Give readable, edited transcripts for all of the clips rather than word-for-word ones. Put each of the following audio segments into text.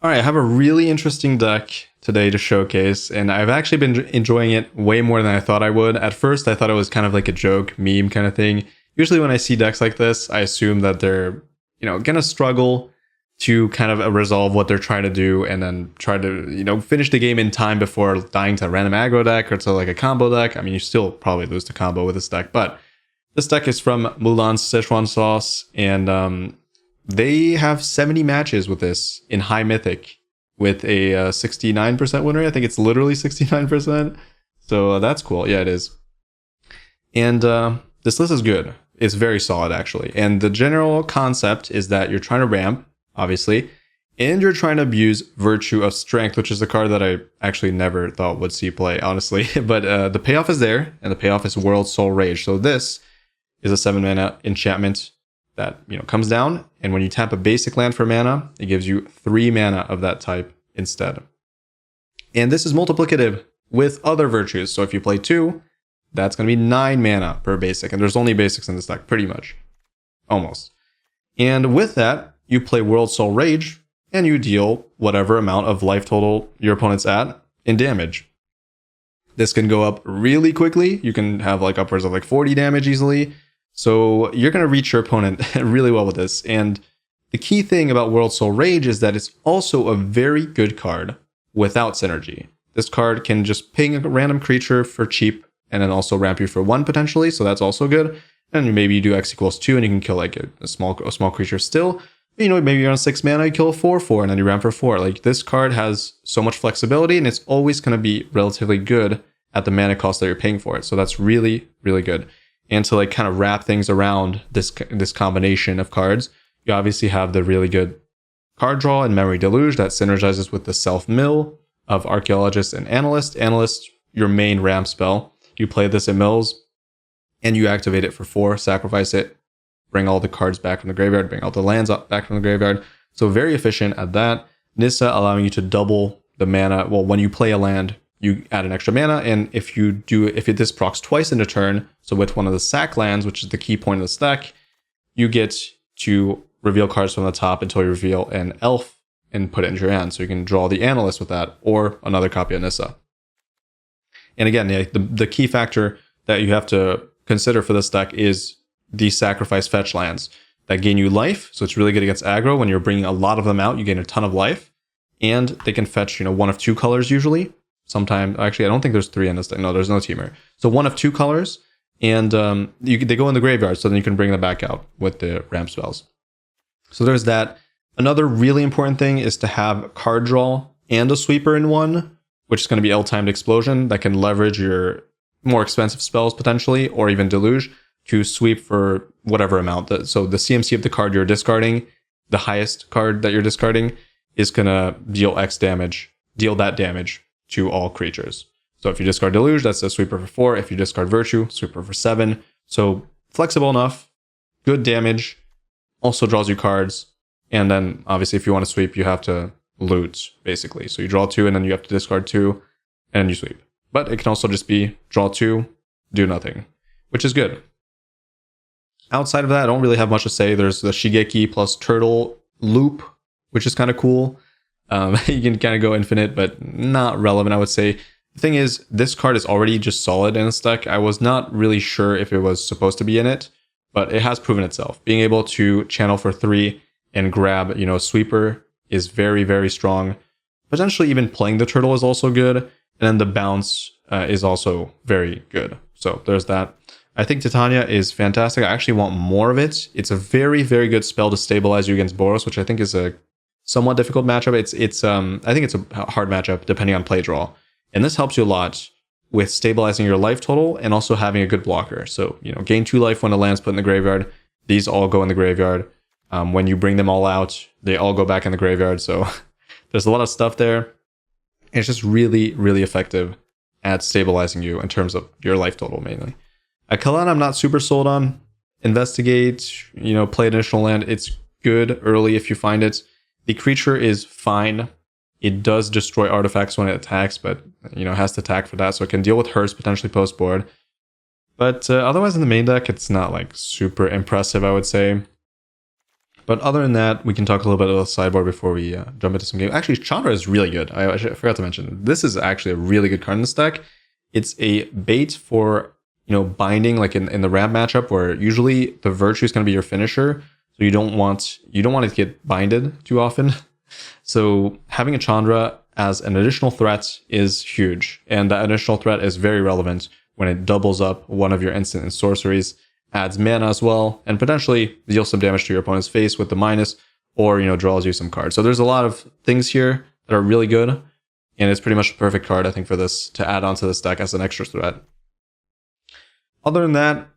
All right, I have a really interesting deck today to showcase, and I've actually been enjoying it way more than I thought I would. At first, I thought it was kind of like a joke, meme kind of thing. Usually when I see decks like this, I assume that they're, going to struggle to kind of resolve what they're trying to do and then try to, finish the game in time before dying to a random aggro deck or to like a combo deck. I mean, you still probably lose the combo with this deck, but this deck is from Mulan's Szechuan Sauce, and they have 70 matches with this in high Mythic with a 69% win rate. I think it's literally 69%. So that's cool. Yeah, it is. And this list is good. It's very solid, actually. And the general concept is that you're trying to ramp, obviously, and you're trying to abuse Virtue of Strength, which is a card that I actually never thought would see play, honestly. But the payoff is there, and the payoff is Worldsoul Rage. So this is a 7-mana enchantment that comes down, and when you tap a basic land for mana, it gives you 3 mana of that type instead. And this is multiplicative with other virtues. So if you play 2, that's going to be 9 mana per basic, and there's only basics in this deck, pretty much, almost. And with that, you play Worldsoul Rage, and you deal whatever amount of life total your opponent's at in damage. This can go up really quickly. You can have like upwards of like 40 damage easily. So you're going to reach your opponent really well with this. And the key thing about Worldsoul Rage is that it's also a very good card without synergy. This card can just ping a random creature for cheap and then also ramp you for 1 potentially. So that's also good. And maybe you do X equals 2 and you can kill like a small creature still. Maybe you're on 6 mana, you kill a 4/4 and then you ramp for 4. Like this card has so much flexibility and it's always going to be relatively good at the mana cost that you're paying for it. So that's really, really good. And to like kind of wrap things around this combination of cards, you obviously have the really good card draw and Memory Deluge that synergizes with the self-mill of Archaeologist and Analyst. Analyst, your main ramp spell. You play this at mills, and you activate it for 4, sacrifice it, bring all the cards back from the graveyard, bring all the lands back from the graveyard. So very efficient at that. Nissa allowing you to double the mana. Well, when you play a land, you add an extra mana, and if this procs twice in a turn, so with one of the sack lands, which is the key point of this deck, you get to reveal cards from the top until you reveal an elf and put it into your hand. So you can draw the Analyst with that, or another copy of Nissa. And again, the key factor that you have to consider for this deck is the sacrifice fetch lands that gain you life. So it's really good against aggro. When you're bringing a lot of them out, you gain a ton of life, and they can fetch 1 of 2 colors usually. Sometimes, actually, I don't think there's 3 in this thing. No, there's no Temur. So 1 of 2 colors, and they go in the graveyard, so then you can bring them back out with the ramp spells. So there's that. Another really important thing is to have card draw and a sweeper in one, which is going to be L-timed explosion that can leverage your more expensive spells potentially, or even Deluge, to sweep for whatever amount. So the CMC of the card you're discarding, the highest card that you're discarding, is going to deal X damage, deal that damage to all creatures. So if you discard Deluge, that's a sweeper for 4. If you discard Virtue, sweeper for 7. So flexible enough, good damage, also draws you cards. And then obviously if you want to sweep, you have to loot, basically. So you draw 2 and then you have to discard 2 and you sweep. But it can also just be draw 2, do nothing, which is good. Outside of that, I don't really have much to say. There's the Shigeki plus Turtle loop, which is kind of cool. You can kind of go infinite, but not relevant, I would say. The thing is, this card is already just solid in this deck. I was not really sure if it was supposed to be in it, but it has proven itself. Being able to channel for 3 and grab, sweeper is very, very strong. Potentially even playing the turtle is also good. And then the bounce is also very good. So there's that. I think Titania is fantastic. I actually want more of it. It's a very, very good spell to stabilize you against Boros, which I think is a somewhat difficult matchup. I think it's a hard matchup depending on play draw. And this helps you a lot with stabilizing your life total and also having a good blocker. So, gain 2 life when a land's put in the graveyard. These all go in the graveyard. When you bring them all out, they all go back in the graveyard. So there's a lot of stuff there. It's just really, really effective at stabilizing you in terms of your life total mainly. Kalan, I'm not super sold on. Investigate, play additional land. It's good early if you find it. The creature is fine. It does destroy artifacts when it attacks, but it has to attack for that, so it can deal with Hearse potentially post board. But otherwise in the main deck, it's not like super impressive, I would say. But other than that, we can talk a little bit about the sideboard before we jump into some game. Actually, Chandra is really good. I forgot to mention. This is actually a really good card in this deck. It's a bait for, you know, binding, like in the ramp matchup, where usually the Virtue is going to be your finisher. So you don't want to get binded too often. So having a Chandra as an additional threat is huge. And that additional threat is very relevant when it doubles up one of your instant and sorceries, adds mana as well, and potentially deals some damage to your opponent's face with the minus, or, you know, draws you some cards. So there's a lot of things here that are really good, and it's pretty much the perfect card, I think, for this to add onto this deck as an extra threat. Other than that,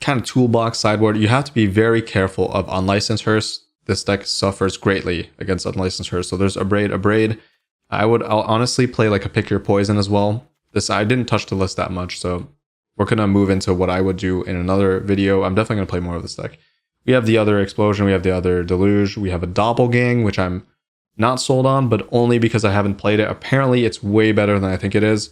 kind of toolbox sideboard, you have to be very careful of Unlicensed Hearse. This deck suffers greatly against Unlicensed Hearse. So there's Abrade. I'll honestly play like a Pick Your Poison as well. I didn't touch the list that much, so we're going to move into what I would do in another video. I'm definitely going to play more of this deck. We have the other Explosion, we have the other Deluge, we have a Doppelgang, which I'm not sold on, but only because I haven't played it. Apparently, it's way better than I think it is,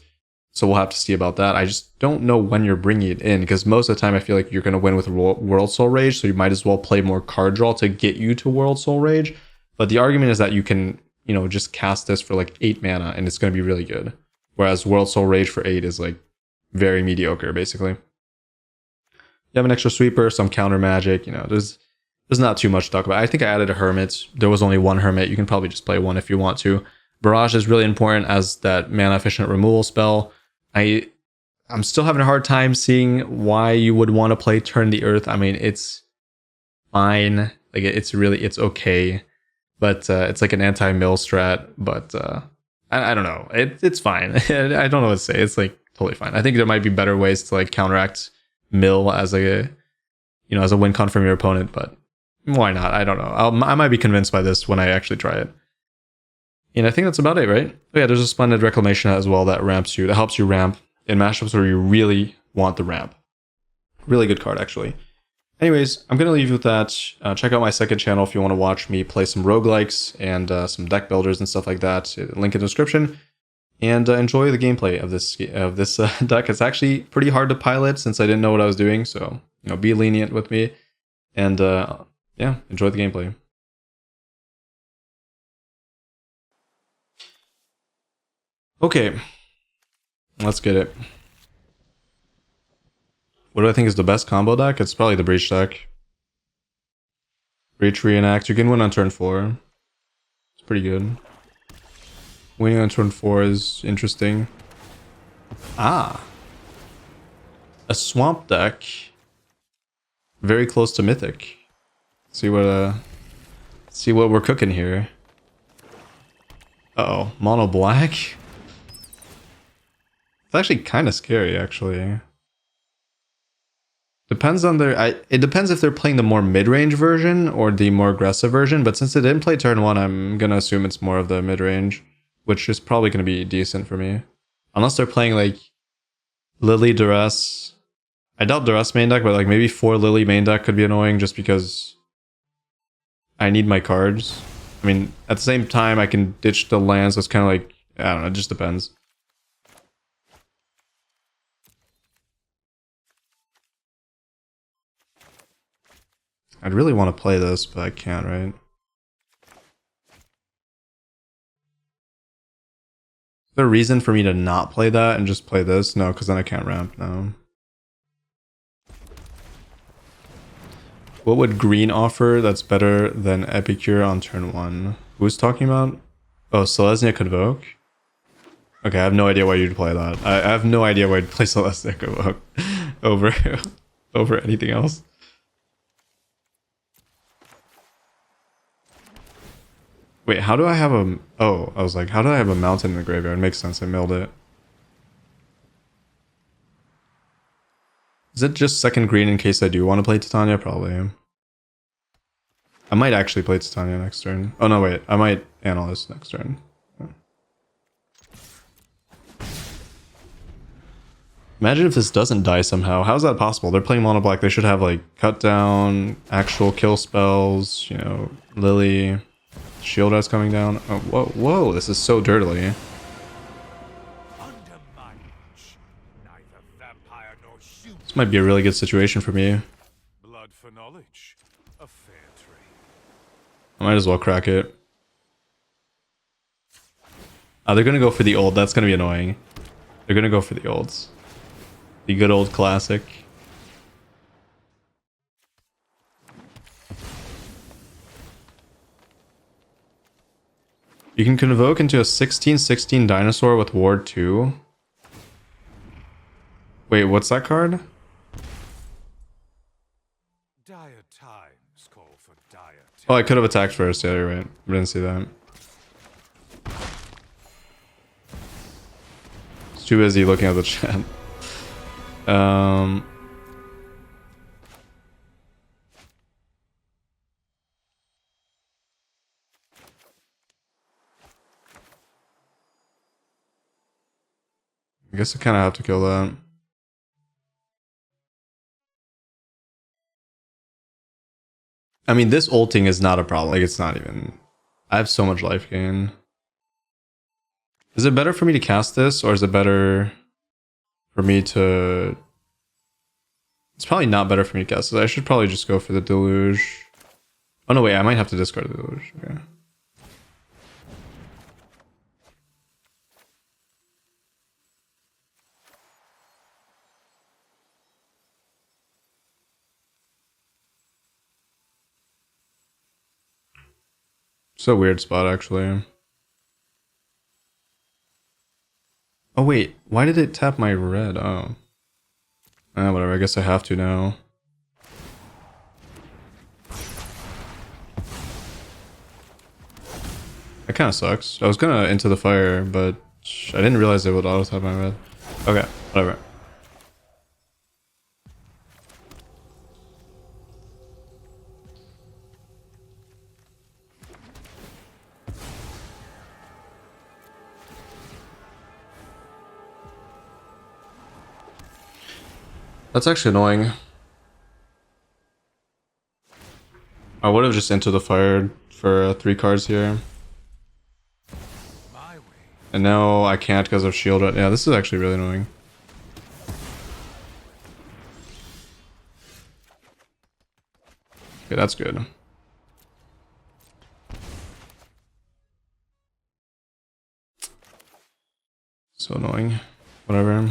so we'll have to see about that. I just don't know when you're bringing it in, because most of the time I feel like you're going to win with Worldsoul Rage, so you might as well play more card draw to get you to Worldsoul Rage. But the argument is that you can, you know, just cast this for like 8 mana, and it's going to be really good. Whereas Worldsoul Rage for 8 is like very mediocre, basically. You have an extra sweeper, some counter magic, you know, there's not too much to talk about. I think I added a Hermit. There was only one Hermit. You can probably just play one if you want to. Barrage is really important as that mana efficient removal spell. I'm still having a hard time seeing why you would want to play Turn the Earth. I mean, it's fine. Like, it's okay. But it's like an anti-mill strat. But I don't know. It's fine. I don't know what to say. It's like totally fine. I think there might be better ways to like counteract mill as a, you know, as a win con from your opponent, but why not? I don't know. I might be convinced by this when I actually try it. And I think that's about it, right? Oh yeah, there's a Splendid Reclamation as well that helps you ramp in matchups where you really want the ramp. Really good card, actually. Anyways, I'm going to leave you with that. Check out my second channel if you want to watch me play some roguelikes and some deck builders and stuff like that. Link in the description. And enjoy the gameplay of this deck. It's actually pretty hard to pilot since I didn't know what I was doing. So, you know, be lenient with me. And yeah, enjoy the gameplay. Okay, let's get it. What do I think is the best combo deck? It's probably the Breach deck. Breach Reenact. You can win on turn 4. It's pretty good. Winning on turn 4 is interesting. Ah. A Swamp deck. Very close to Mythic. See what we're cooking here. Uh-oh. Mono black? It's actually kind of scary, actually. Depends on it depends if they're playing the more mid-range version or the more aggressive version, but since it didn't play turn 1, I'm gonna assume it's more of the mid-range, which is probably gonna be decent for me. Unless they're playing like Lily Duress. I doubt Duress main deck, but like maybe 4 Lily main deck could be annoying just because I need my cards. I mean, at the same time, I can ditch the lands, so it's kind of like, I don't know, it just depends. I'd really want to play this, but I can't, right? Is there a reason for me to not play that and just play this? No, because then I can't ramp now. What would green offer that's better than Epicure on turn 1? Who's talking about? Oh, Selesnya Convoke? Okay, I have no idea why you'd play that. I have no idea why you'd play Selesnya Convoke over anything else. Wait, how do I have a... Oh, I was like, how do I have a mountain in the graveyard? It makes sense, I milled it. Is it just second green in case I do want to play Titania? Probably. I might actually play Titania next turn. Oh no, wait. I might Analyst next turn. Yeah. Imagine if this doesn't die somehow. How's that possible? They're playing mono black. They should have like cut down, actual kill spells, you know, Lily... Shield Rise coming down. Oh, whoa, whoa, this is so dirtily. This might be a really good situation for me. Blood for knowledge. I might as well crack it. They're gonna go for the old. That's gonna be annoying. They're gonna go for the olds. The good old classic. You can convoke into a 16/16 dinosaur with Ward 2. Wait, what's that card? Dire times call for dire. Oh, I could have attacked first. Yeah, you're right. I didn't see that. It's too busy looking at the chat. I guess I kind of have to kill that. I mean, this ulting is not a problem. Like, it's not even... I have so much life gain. Is it better for me to cast this, or is it better for me to... It's probably not better for me to cast this. I should probably just go for the Deluge. Oh, no, wait. I might have to discard the Deluge. Okay. It's a weird spot, actually. Oh, wait. Why did it tap my red? Oh. Whatever. I guess I have to now. That kind of sucks. I was gonna into the fire, but I didn't realize it would auto-tap my red. Okay, whatever. That's actually annoying. I would have just entered the fire for 3 cards here. And now I can't because of shield. Yeah, this is actually really annoying. Okay, that's good. So annoying. Whatever.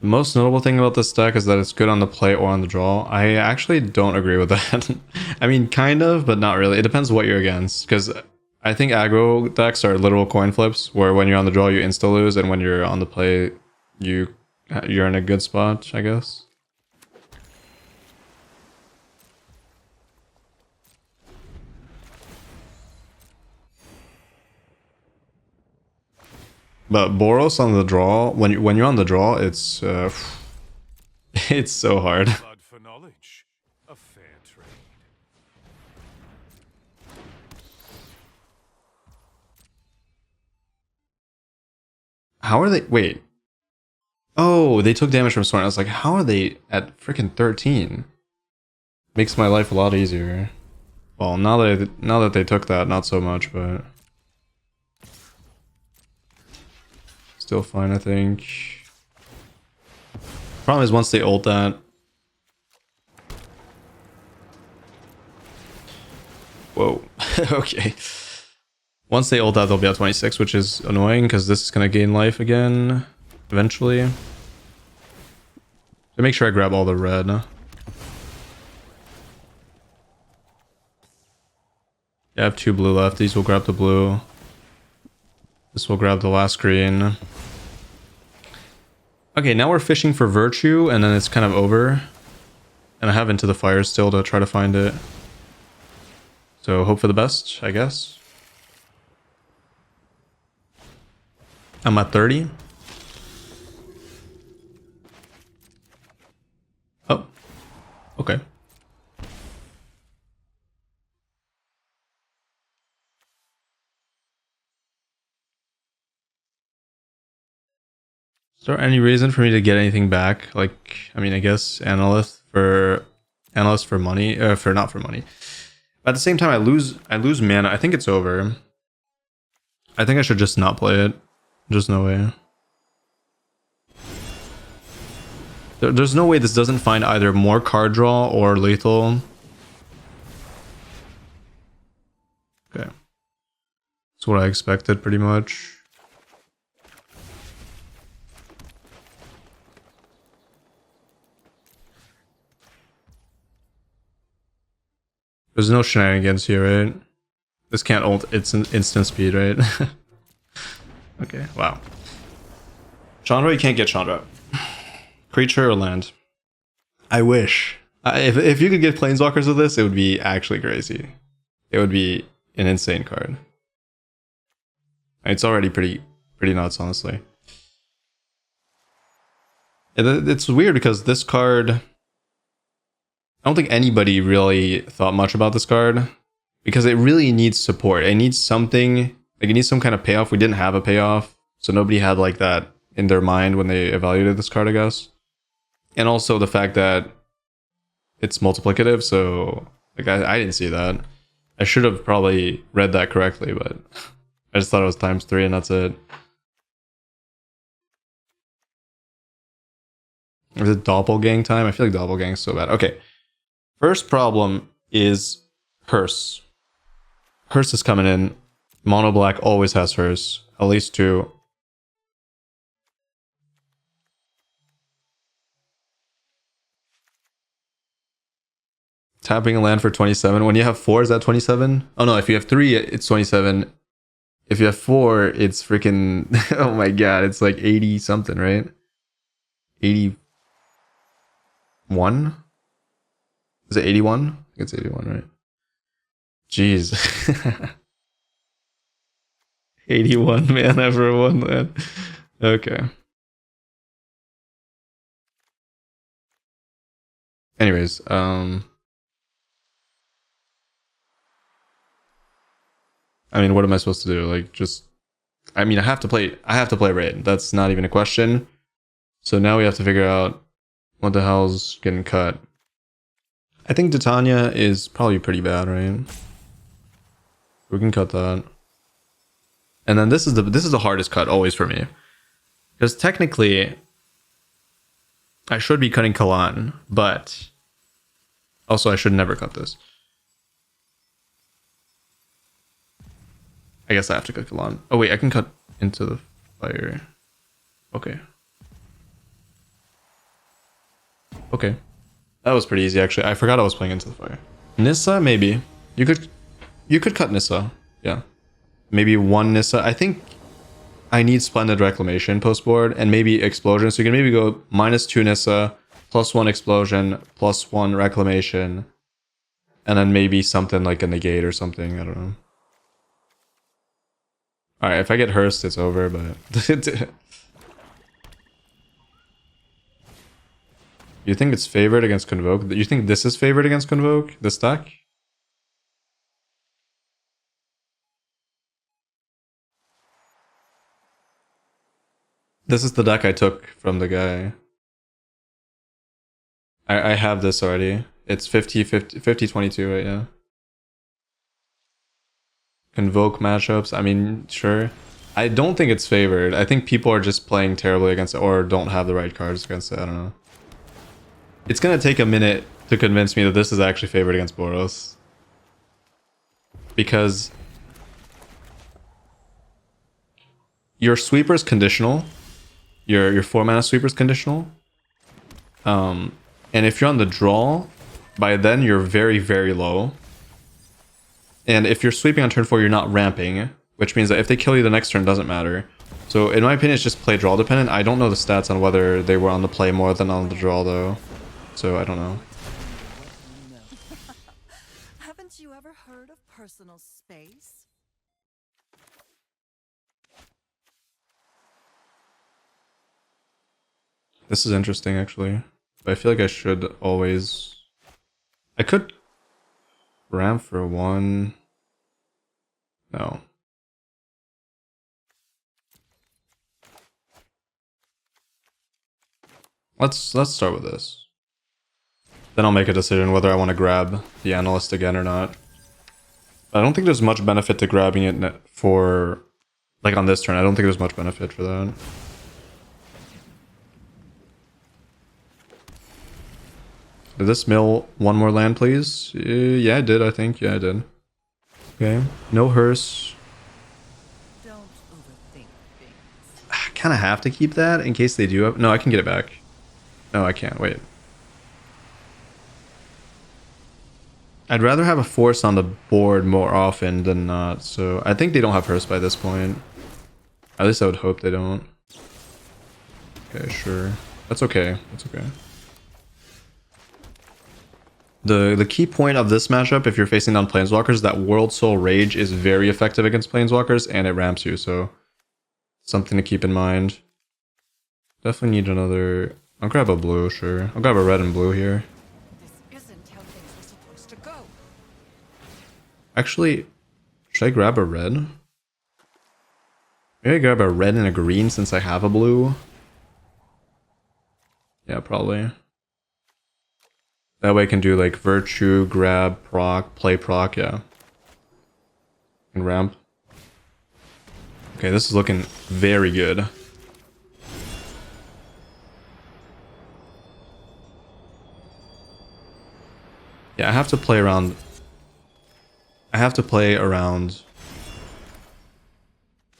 The most notable thing about this deck is that it's good on the play or on the draw. I actually don't agree with that. I mean, kind of, but not really. It depends what you're against, because I think aggro decks are literal coin flips, where when you're on the draw, you insta-lose, and when you're on the play, you're in a good spot, I guess. But Boros on the draw, when you're on the draw, it's it's so hard. Blood for knowledge, a fair trade. How are they? Wait. Oh, they took damage from Storm. I was like, how are they at freaking 13? Makes my life a lot easier. Well, now that they took that, not so much, but still fine, I think. Problem is, once they ult that, whoa, okay. Once they ult that, they'll be at 26, which is annoying because this is gonna gain life again eventually. So make sure I grab all the red. Yeah, I have 2 blue left. These will grab the blue. This will grab the last green. Okay, now we're fishing for Virtue, and then it's kind of over. And I have Into the Fire still to try to find it. So hope for the best, I guess. I'm at 30. Oh, okay. Is there any reason for me to get anything back? Like, I mean, I guess analyst for money, for not for money. But at the same time, I lose mana. I think it's over. I think I should just not play it. Just no way. There's no way this doesn't find either more card draw or lethal. Okay. That's what I expected pretty much. There's no shenanigans here, right? This can't ult, it's an instant speed, right? Okay, wow. Chandra, you can't get Chandra. Creature or land? I wish. If you could get Planeswalkers with this, it would be actually crazy. It would be an insane card. It's already pretty nuts, honestly. It's weird because this card... I don't think anybody really thought much about this card. Because it really needs support. It needs something... Like, it needs some kind of payoff. We didn't have a payoff. So nobody had, like, that in their mind when they evaluated this card, I guess. And also the fact that it's multiplicative, so like I didn't see that. I should have probably read that correctly, but I just thought it was ×3 and that's it. Is it doppelgang time? I feel like doppelgang's so bad. Okay. First problem is Hearse. Hearse is coming in. Mono black always has Hearse. At least 2. Tapping a land for 27. When you have 4, is that 27? Oh no, if you have 3, it's 27. If you have 4, it's freaking... oh my god, it's like 80 something, right? 81? Is it 81? I think it's 81, right? Jeez. 81 mana for 1 land. Okay. Anyways, I mean, what am I supposed to do? Like, just... I mean, I have to play Raid. That's not even a question. So now we have to figure out what the hell's getting cut. I think Titania is probably pretty bad, right? We can cut that. And then this is the hardest cut always for me. Because technically, I should be cutting Kalan, but also I should never cut this. I guess I have to cut Kalan. Oh wait, I can cut into the fire. Okay. Okay. That was pretty easy actually. I forgot I was playing into the fire. Nissa, maybe. You could cut Nissa. Yeah. Maybe 1 Nissa. I think I need Splendid Reclamation post board and maybe Explosion. So you can maybe go -2 Nissa, +1 Explosion, +1 Reclamation, and then maybe something like a negate or something. I don't know. Alright, if I get Hearst, it's over, but... You think it's favored against Convoke? You think this is favored against Convoke? This deck? This is the deck I took from the guy. I have this already. It's 50-22, right? Yeah. Convoke matchups. I mean, sure. I don't think it's favored. I think people are just playing terribly against it or don't have the right cards against it. I don't know. It's gonna take a minute to convince me that this is actually favored against Boros. Because your sweeper's conditional. Your 4 mana sweeper's conditional. And if you're on the draw, by then you're very, very low. And if you're sweeping on turn 4, you're not ramping, which means that if they kill you the next turn, it doesn't matter. So in my opinion, it's just play draw dependent. I don't know the stats on whether they were on the play more than on the draw though. So I don't know. Haven't you ever heard of personal space? This is interesting actually. But I feel like I should always... I could ramp for 1. No. Let's start with this. Then I'll make a decision whether I want to grab the analyst again or not. I don't think there's much benefit to grabbing it for Like on this turn, I don't think there's much benefit for that. Did this mill one more land, please? Yeah, I did, I think. Yeah, I did. Okay. No hearse. Don't overthink things. I kind of have to keep that in case they do have... No, I can get it back. No, I can't. Wait. I'd rather have a force on the board more often than not, so I think they don't have hearse by this point. At least I would hope they don't. Okay, sure. That's okay. That's okay. The key point of this matchup, if you're facing down Planeswalkers, is that Worldsoul Rage is very effective against Planeswalkers, and it ramps you, so something to keep in mind. Definitely need another... I'll grab a blue, sure. I'll grab a red and blue here. This isn't how things were supposed to go. Actually, should I grab a red? Maybe I grab a red and a green since I have a blue. Yeah, probably. That way I can do like Virtue, grab, proc, play proc, yeah. And ramp. Okay, this is looking very good. Yeah, I have to play around... I have to play around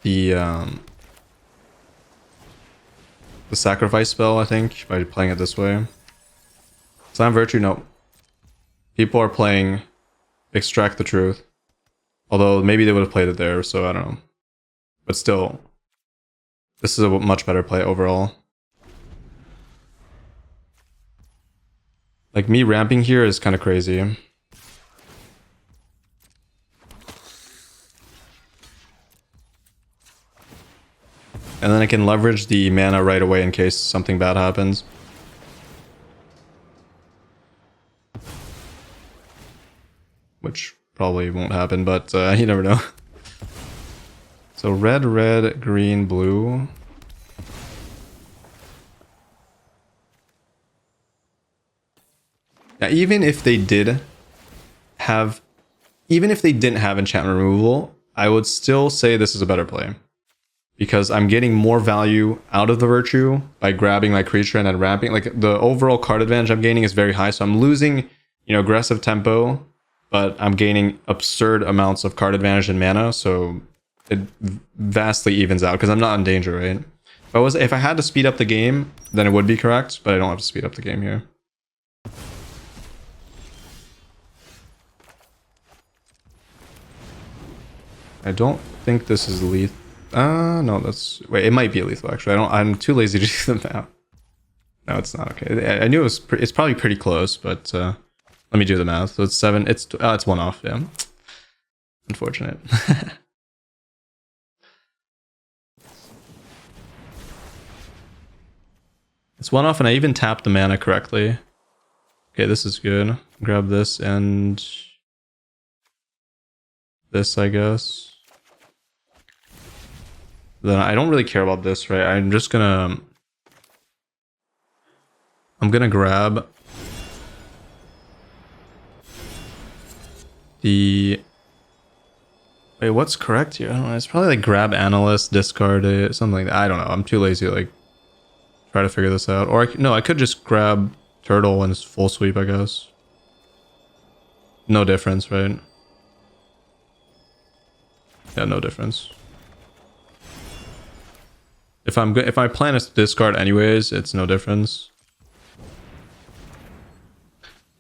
the sacrifice spell, I think, by playing it this way. Slam Virtue, no. People are playing Extract the Truth. Although maybe they would have played it there, so I don't know. But still, this is a much better play overall. Like, me ramping here is kind of crazy. And then I can leverage the mana right away in case something bad happens. Which probably won't happen, but you never know. So red, red, green, blue. Now, even if they didn't have enchantment removal, I would still say this is a better play. Because I'm getting more value out of the Virtue by grabbing my creature and then ramping. Like, the overall card advantage I'm gaining is very high, so I'm losing, you know, aggressive tempo, but I'm gaining absurd amounts of card advantage and mana, so it vastly evens out because I'm not in danger, right? If I had to speed up the game, then it would be correct, but I don't have to speed up the game here. I don't think this is lethal. No, that's... Wait, it might be lethal, actually. I'm too lazy to do the math. No, it's not. Okay. I knew it was... It's probably pretty close, but... let me do the math. So it's 7... It's one off, yeah. Unfortunate. It's one off, and I even tapped the mana correctly. Okay, this is good. Grab this and... this, I guess. Then I don't really care about this, right? I'm gonna grab the... Wait, what's correct here? I don't know. It's probably like grab analyst, discard it, something like that. I don't know. I'm too lazy to like try to figure this out. Or no, I could just grab turtle and full sweep, I guess. No difference, right? Yeah, no difference. If I plan to discard anyways, it's no difference.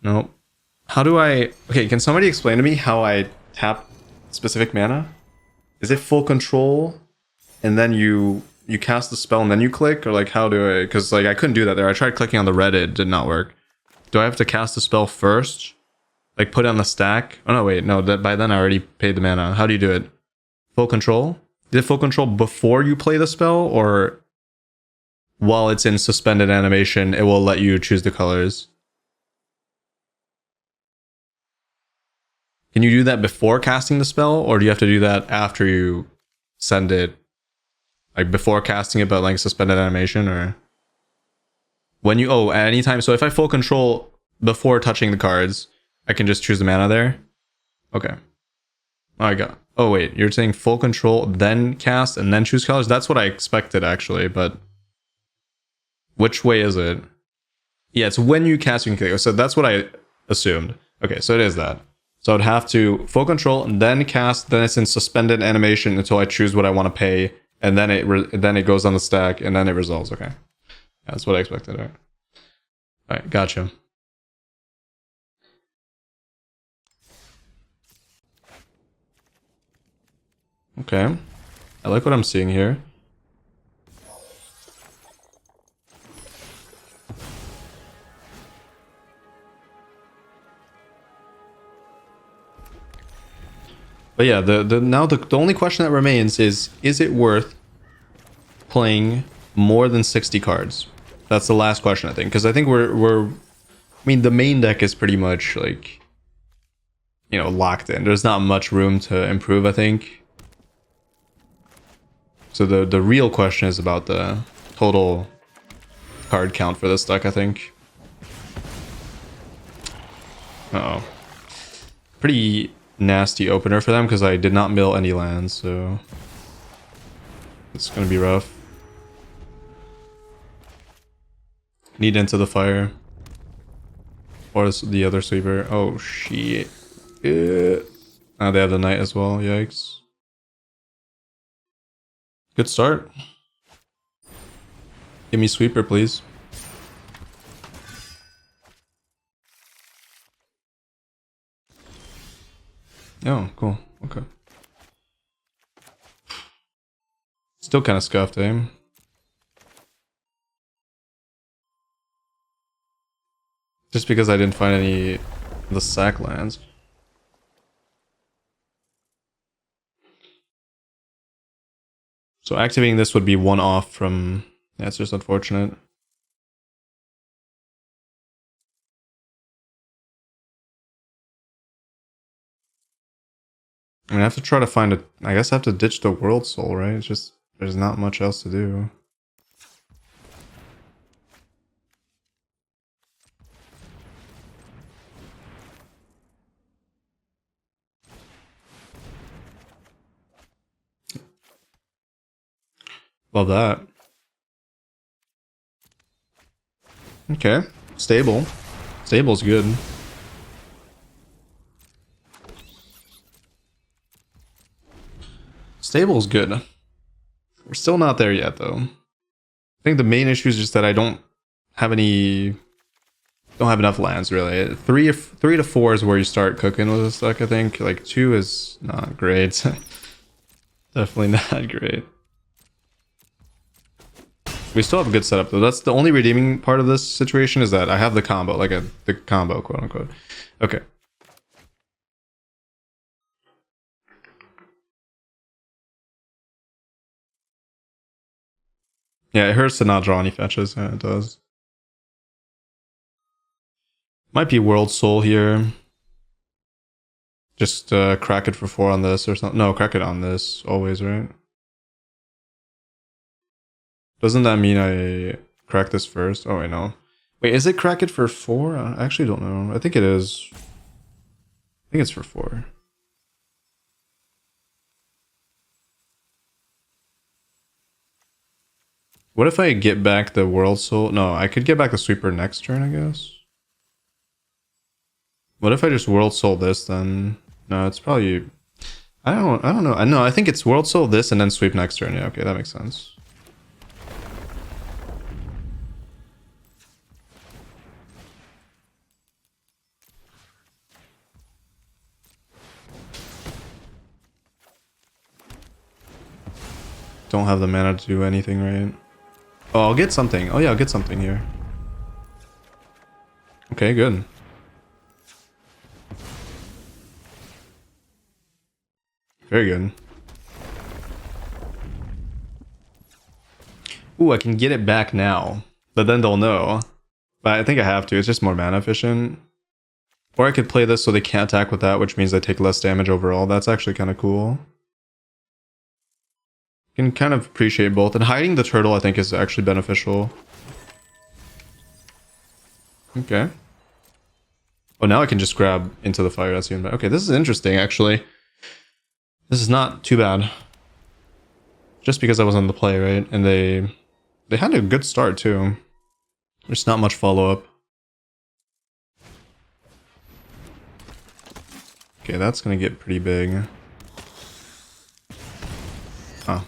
Nope. How do I... Okay, can somebody explain to me how I tap specific mana? Is it full control and then you cast the spell and then you click? Or like, how do I... Because like I couldn't do that there. I tried clicking on the red, it did not work. Do I have to cast the spell first? Like put it on the stack? Oh no, wait, no, by then I already paid the mana. How do you do it? Full control? Is it full control before you play the spell, or while it's in suspended animation, it will let you choose the colors? Can you do that before casting the spell, or do you have to do that after you send it? Like before casting it, but like suspended animation, or when you... Oh, at any time. So if I full control before touching the cards, I can just choose the mana there? Okay. Oh, I got... Oh wait, you're saying full control, then cast, and then choose colors? That's what I expected actually, but which way is it? Yeah, it's when you cast you can click. So that's what I assumed. Okay, so it is that. So I'd have to full control, and then cast, then it's in suspended animation until I choose what I want to pay, and then it goes on the stack, and then it resolves. Okay, that's what I expected. All right, gotcha. Okay, I like what I'm seeing here. But yeah, the only question that remains is it worth playing more than 60 cards? That's the last question, I think, because I think I mean, the main deck is pretty much like, you know, locked in. There's not much room to improve, I think. So the real question is about the total card count for this deck, I think. Uh-oh. Pretty nasty opener for them because I did not mill any lands, so it's gonna be rough. Need Into the Fire. Or the other sweeper. Oh shit. Oh, they have the knight as well. Yikes. Good start. Give me sweeper, please. Oh, cool. Okay. Still kind of scuffed, eh? Just because I didn't find any of the sack lands. So activating this would be one off from... That's just unfortunate. I mean, I have to try to find a... I guess I have to ditch the World Soul, right? It's just... There's not much else to do. Love that. Okay. Stable. Stable's good. Stable's good. We're still not there yet, though. I think the main issue is just that I don't have any... Don't have enough lands, really. 3 to 4 is where you start cooking with this deck, I think. Like, 2 is not great. Definitely not great. We still have a good setup, though. That's the only redeeming part of this situation, is that I have the combo. Like, the combo, quote-unquote. Okay. Yeah, it hurts to not draw any fetches. Yeah, it does. Might be World Soul here. Just crack it for 4 on this or something. No, crack it on this. Always, right? Doesn't that mean I crack this first? Oh, wait, no. Wait, is it crack it for 4? I actually don't know. I think it is. I think it's for 4. What if I get back the World Soul? No, I could get back the Sweeper next turn, I guess. What if I just World Soul this then? No, it's probably... I don't know. No, I think it's World Soul this and then sweep next turn. Yeah, okay, that makes sense. Don't have the mana to do anything, right? Oh, I'll get something. Oh yeah, I'll get something here. Okay, good. Very good. Ooh, I can get it back now. But then they'll know. But I think I have to. It's just more mana efficient. Or I could play this so they can't attack with that, which means I take less damage overall. That's actually kind of cool. Can kind of appreciate both. And hiding the turtle, I think, is actually beneficial. Okay. Oh, now I can just grab Into the Fire. That's even better. Okay, this is interesting, actually. This is not too bad. Just because I was on the play, right? And they had a good start too. There's not much follow-up. Okay, that's gonna get pretty big. Oh.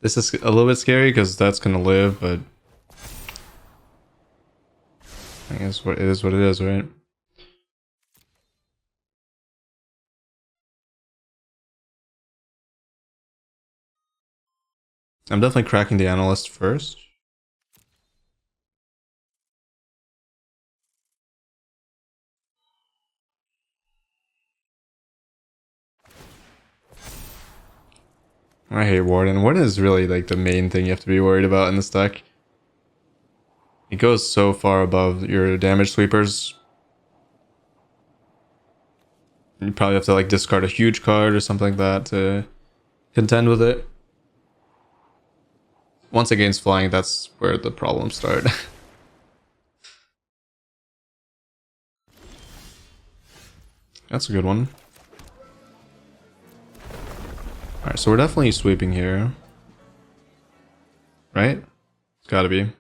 This is a little bit scary because that's gonna live, but I guess what it is, right? I'm definitely cracking the analyst first. I hate Warden. Warden is really like the main thing you have to be worried about in this deck. It goes so far above your damage sweepers. You probably have to like discard a huge card or something like that to contend with it. Once it gains flying, that's where the problems start. That's a good one. Alright, so we're definitely sweeping here. Right? It's gotta be.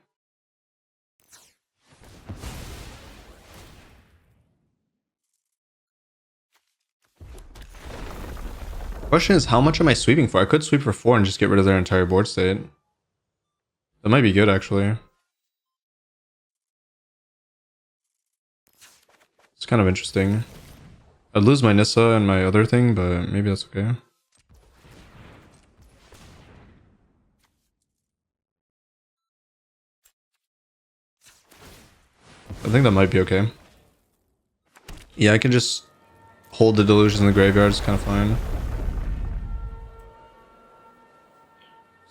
Question is, how much am I sweeping for? I could sweep for 4 and just get rid of their entire board state. That might be good, actually. It's kind of interesting. I'd lose my Nissa and my other thing, but maybe that's okay. I think that might be okay. Yeah, I can just hold the delusions in the graveyard. It's kind of fine.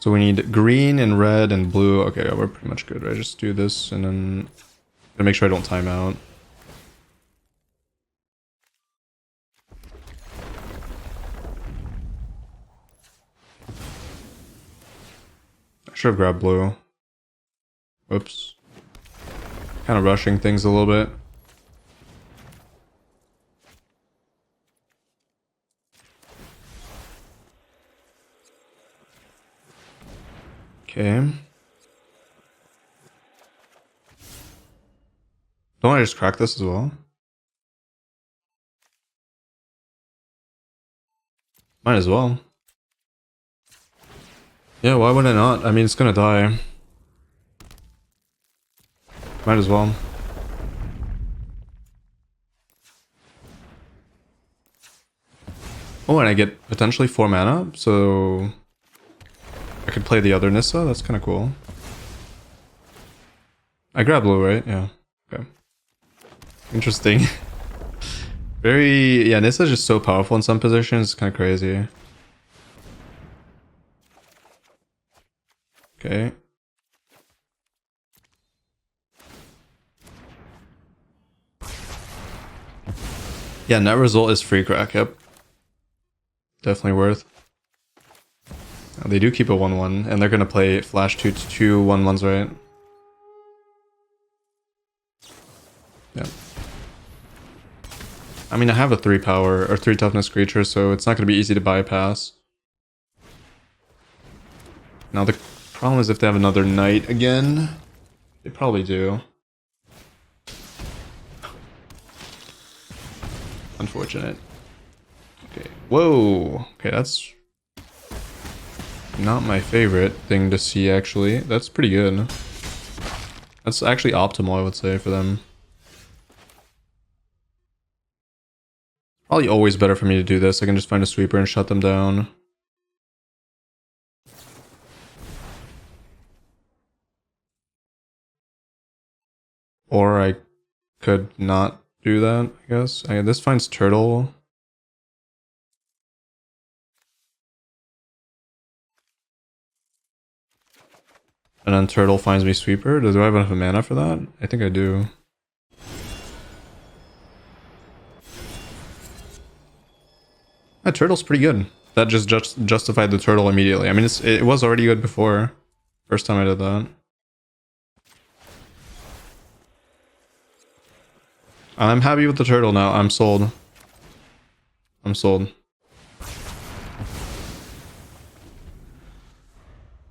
So we need green and red and blue. Okay, yeah, we're pretty much good, right? Just do this and then gonna make sure I don't time out. I should have grabbed blue. Whoops. Kind of rushing things a little bit. Okay. Don't I just crack this as well? Might as well. Yeah, why would I not? I mean, it's gonna die. Might as well. Oh, and I get potentially 4 mana, so I could play the other Nissa. That's kind of cool. I grab blue, right? Yeah. Okay. Interesting. Very... Yeah, Nissa's just so powerful in some positions. It's kind of crazy. Okay. Yeah, net result is free crack. Yep. Definitely worth. They do keep a 1/1, and they're gonna play flash 2 1/1s, right? Yeah. I mean, I have a 3 power or 3 toughness creature, so it's not gonna be easy to bypass. Now the problem is if they have another knight again, they probably do. Unfortunate. Okay. Whoa. Okay, that's not my favorite thing to see, actually. That's pretty good. That's actually optimal, I would say, for them. Probably always better for me to do this. I can just find a sweeper and shut them down. Or I could not do that, I guess. This finds turtle. And then turtle finds me sweeper. Do I have enough mana for that? I think I do. That turtle's pretty good. That just justified the turtle immediately. I mean, it was already good before. First time I did that. I'm happy with the turtle now. I'm sold. I'm sold.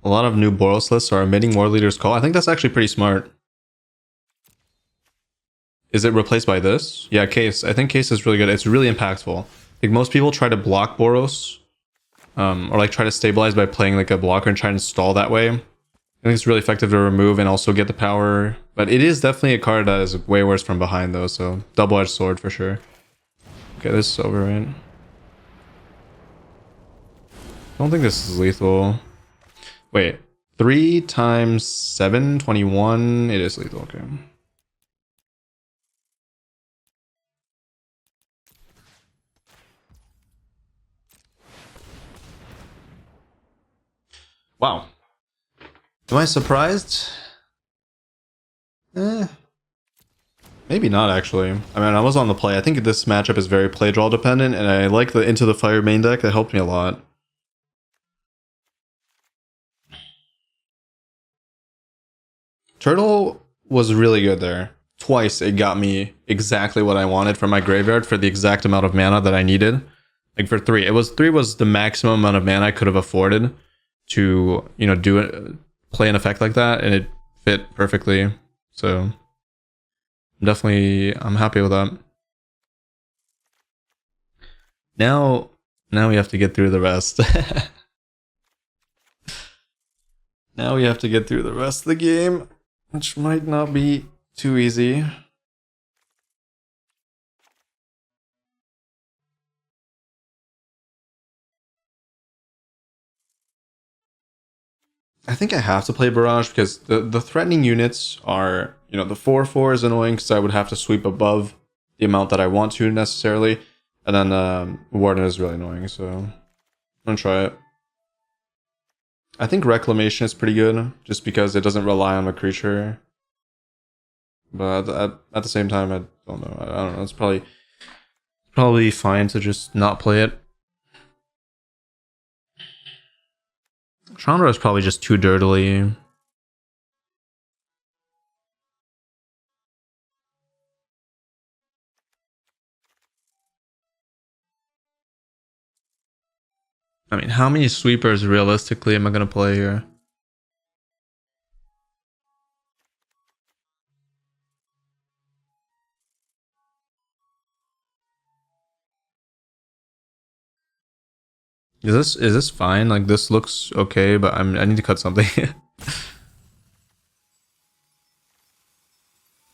A lot of new Boros lists are omitting War Leader's Call. I think that's actually pretty smart. Is it replaced by this? Yeah, Case. I think Case is really good. It's really impactful. I think most people try to block Boros. Or like try to stabilize by playing like a blocker and try and stall that way. I think it's really effective to remove and also get the power. But it is definitely a card that is way worse from behind though, so double-edged sword for sure. Okay, this is over, right? I don't think this is lethal. Wait, 3 times 7, 21. It is lethal, okay. Wow. Am I surprised? Maybe not, actually. I mean, I was on the play. I think this matchup is very play draw dependent, and I like the Into the Fire main deck. That helped me a lot. Turtle was really good there. Twice it got me exactly what I wanted from my graveyard for the exact amount of mana that I needed. Like for 3. Three was the maximum amount of mana I could have afforded to, you know, do it, play an effect like that, and it fit perfectly. So I'm happy with that. Now we have to get through the rest. Now we have to get through the rest of the game, which might not be too easy. I think I have to play Barrage because the threatening units are, you know, the 4/4 is annoying because I would have to sweep above the amount that I want to necessarily. And then Warden is really annoying, so I'm gonna try it. I think Reclamation is pretty good just because it doesn't rely on a creature. But at the same time, I don't know. I don't know. It's probably fine to just not play it. Chandra is probably just too dirtily. I mean, how many sweepers realistically am I going to play here? Is this fine? Like, this looks okay, but I need to cut something.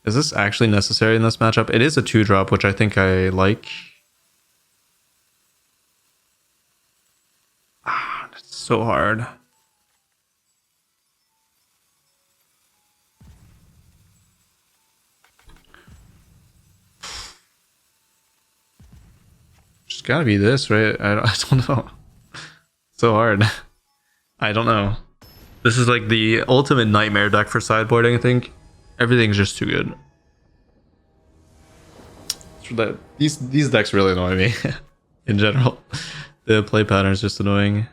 Is this actually necessary in this matchup? It is a 2-drop, which I think I like. Ah, it's so hard. Just gotta be this, right? I don't know. So hard. I don't know. This is like the ultimate nightmare deck for sideboarding, I think. Everything's just too good. These decks really annoy me in general. The play pattern is just annoying.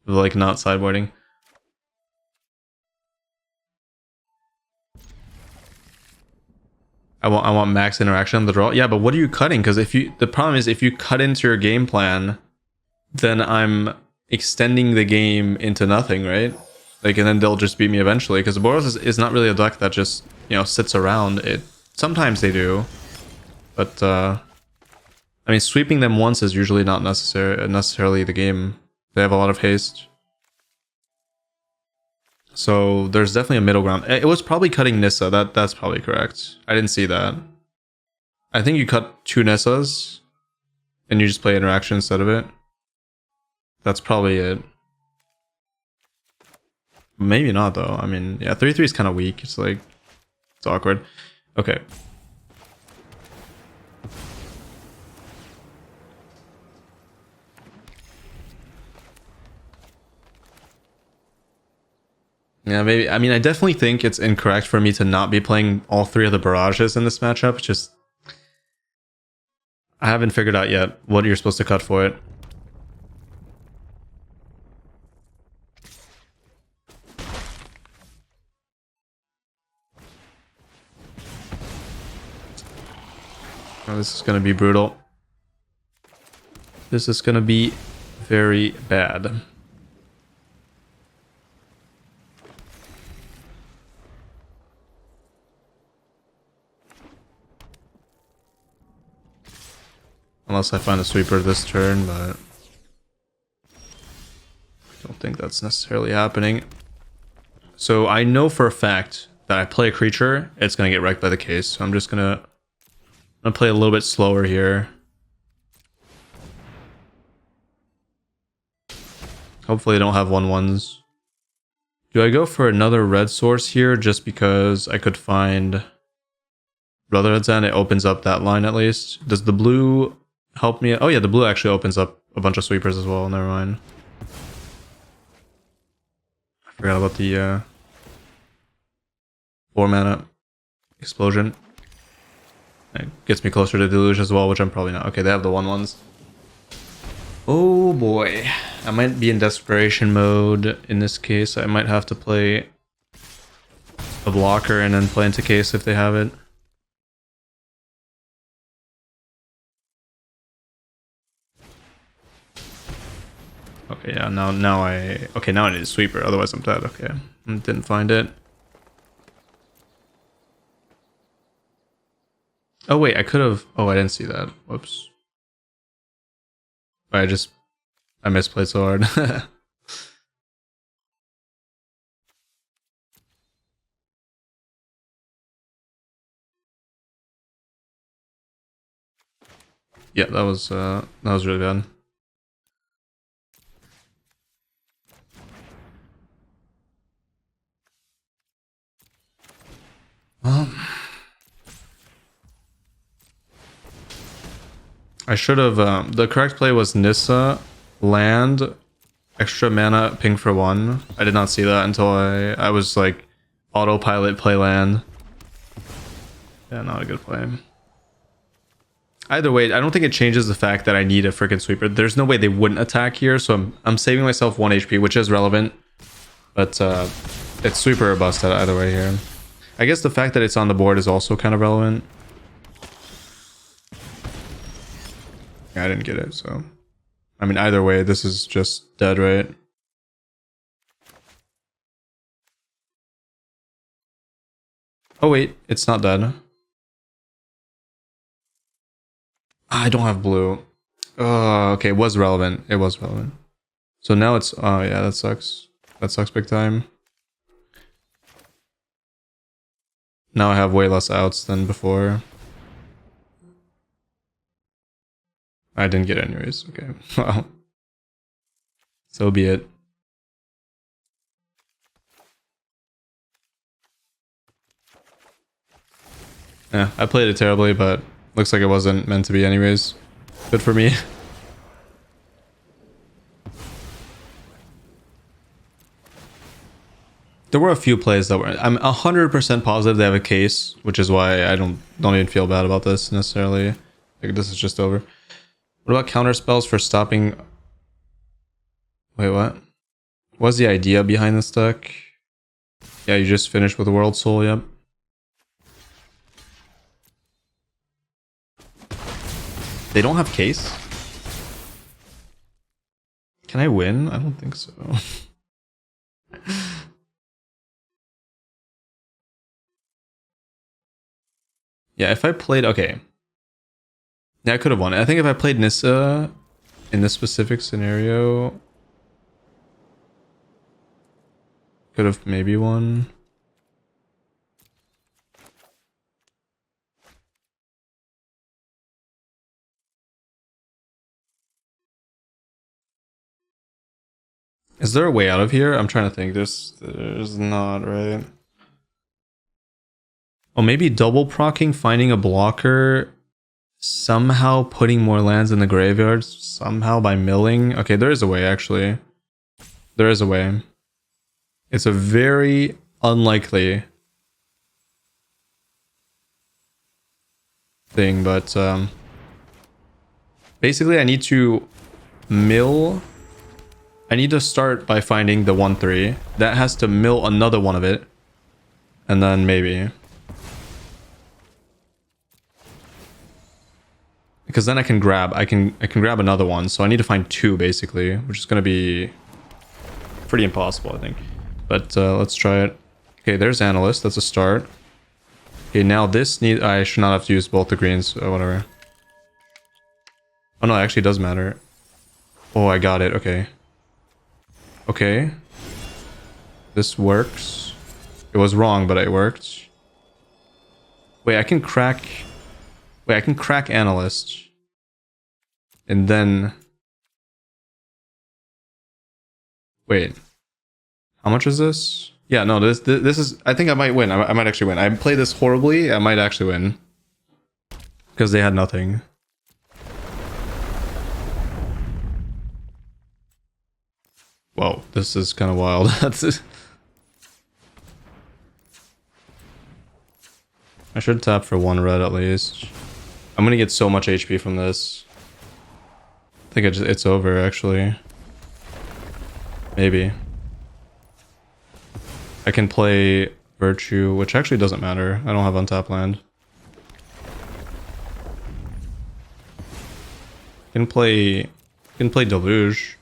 Like not sideboarding. I want max interaction on the draw. Yeah, but what are you cutting? Because the problem is if you cut into your game plan, then I'm extending the game into nothing, right? Like, and then they'll just beat me eventually. Because Boros is not really a deck that just, you know, sits around. Sometimes they do, but I mean, sweeping them once is usually not necessarily the game. They have a lot of haste. So there's definitely a middle ground. It was probably cutting Nissa. That's probably correct. I didn't see that. I think you cut 2 Nissas and you just play interaction instead of it. That's probably it. Maybe not though. I mean, yeah, 3/3 is kind of weak. It's like, it's awkward. Okay. Yeah, maybe. I mean, I definitely think it's incorrect for me to not be playing all 3 of the barrages in this matchup. Just, I haven't figured out yet what you're supposed to cut for it. Oh, this is going to be brutal. This is going to be very bad. Unless I find a sweeper this turn, but I don't think that's necessarily happening. So I know for a fact that I play a creature, it's going to get wrecked by the case. So I'm just going to play a little bit slower here. Hopefully I don't have 1/1s. Do I go for another red source here just because I could find Brotherhood's End? It opens up that line at least. Does the blue help me? Oh yeah, the blue actually opens up a bunch of sweepers as well. Never mind. I forgot about the 4 mana explosion. It gets me closer to Deluge as well, which I'm probably not. Okay, they have the 1/1s. Oh boy. I might be in desperation mode in this case. I might have to play a blocker and then play into case if they have it. Okay, yeah, now I need a sweeper, otherwise I'm dead. Okay. Didn't find it. Oh wait, I could have. Oh, I didn't see that. Whoops. I misplayed so hard. Yeah, that was really bad. I should have. The correct play was Nissa, land, extra mana, ping for 1. I did not see that until I was like autopilot play land. Yeah, not a good play. Either way, I don't think it changes the fact that I need a freaking sweeper. There's no way they wouldn't attack here, so I'm saving myself 1 HP, which is relevant. But it's sweeper or bust either way here. I guess the fact that it's on the board is also kind of relevant. Yeah, I didn't get it, so... I mean, either way, this is just dead, right? Oh wait, it's not dead. I don't have blue. Oh, okay, it was relevant. It was relevant. So now it's... Oh yeah, that sucks. That sucks big time. Now I have way less outs than before. I didn't get it anyways. Okay. Well. So be it. Yeah, I played it terribly, but looks like it wasn't meant to be anyways. Good for me. There were a few plays that were... I'm 100% positive they have a case, which is why I don't even feel bad about this necessarily. Like, this is just over. What about counter spells for stopping... Wait, what? What's the idea behind this deck? Yeah, you just finished with the World Soul, yep. They don't have case? Can I win? I don't think so. Yeah, if I played... Okay. Yeah, I could have won. I think if I played Nissa in this specific scenario... Could have maybe won. Is there a way out of here? I'm trying to think. There's not, right? Oh, maybe double procking, finding a blocker, somehow putting more lands in the graveyard, somehow by milling. Okay, there is a way, actually. There is a way. It's a very unlikely thing, but basically I need to mill. I need to start by finding the 1/3. That has to mill another one of it. And then maybe. Because then I can grab another one. So I need to find 2 basically, which is gonna be pretty impossible, I think. But let's try it. Okay, there's Analyst, that's a start. Okay, now this I should not have to use both the greens, or whatever. Oh no, it actually does matter. Oh, I got it. Okay. Okay. This works. It was wrong, but it worked. Wait, I can crack... Wait, I can crack Analyst. And then... Wait. How much is this? Yeah, no, this is... I think I might win. I might actually win. I played this horribly. I might actually win. Because they had nothing. Whoa, this is kind of wild. That's it. I should tap for 1 red at least. I'm gonna get so much HP from this. I think it's over actually. Maybe. I can play Virtue, which actually doesn't matter. I don't have untap land. Can play Deluge.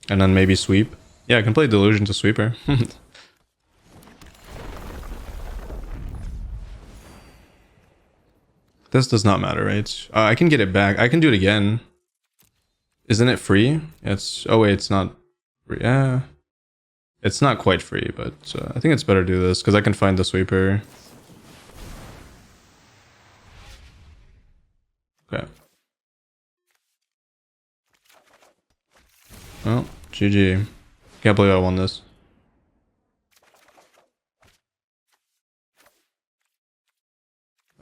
And then maybe sweep. Yeah, I can play Delusion to sweeper. This does not matter, right? I can get it back. I can do it again. Isn't it free? It's... Oh wait, it's not free. Yeah. It's not quite free, but I think it's better to do this because I can find the sweeper. Okay. Well, GG. Can't believe I won this.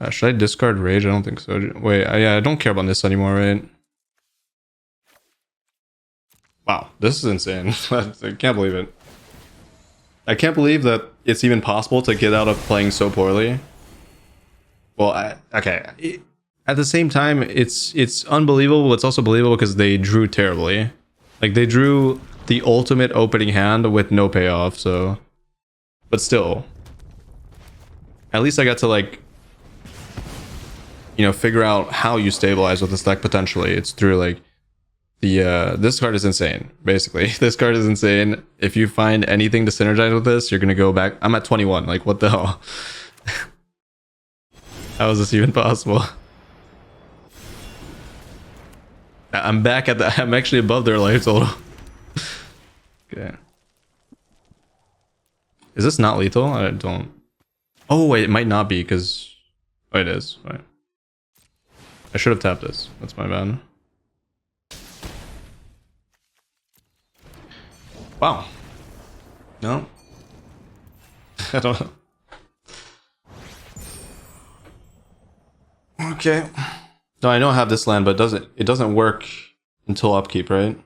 Should I discard Rage? I don't think so. Wait, yeah, I don't care about this anymore, right? Wow, this is insane. I can't believe it. I can't believe that it's even possible to get out of playing so poorly. Well, okay. At the same time, it's unbelievable, but it's also believable because they drew terribly. Like, they drew the ultimate opening hand with no payoff, so... But still. At least I got to, like... You know, figure out how you stabilize with this deck potentially. It's through, like... This card is insane, basically. This card is insane. If you find anything to synergize with this, you're gonna go back... I'm at 21, like, what the hell? How is this even possible? I'm back at the... I'm actually above their life total. Okay. Is this not lethal? I don't... Oh, wait, it might not be, because... Oh, it is. Right. I should have tapped this. That's my bad. Wow. No. I don't know. Okay. No, I know I have this land, but it doesn't work until upkeep, right?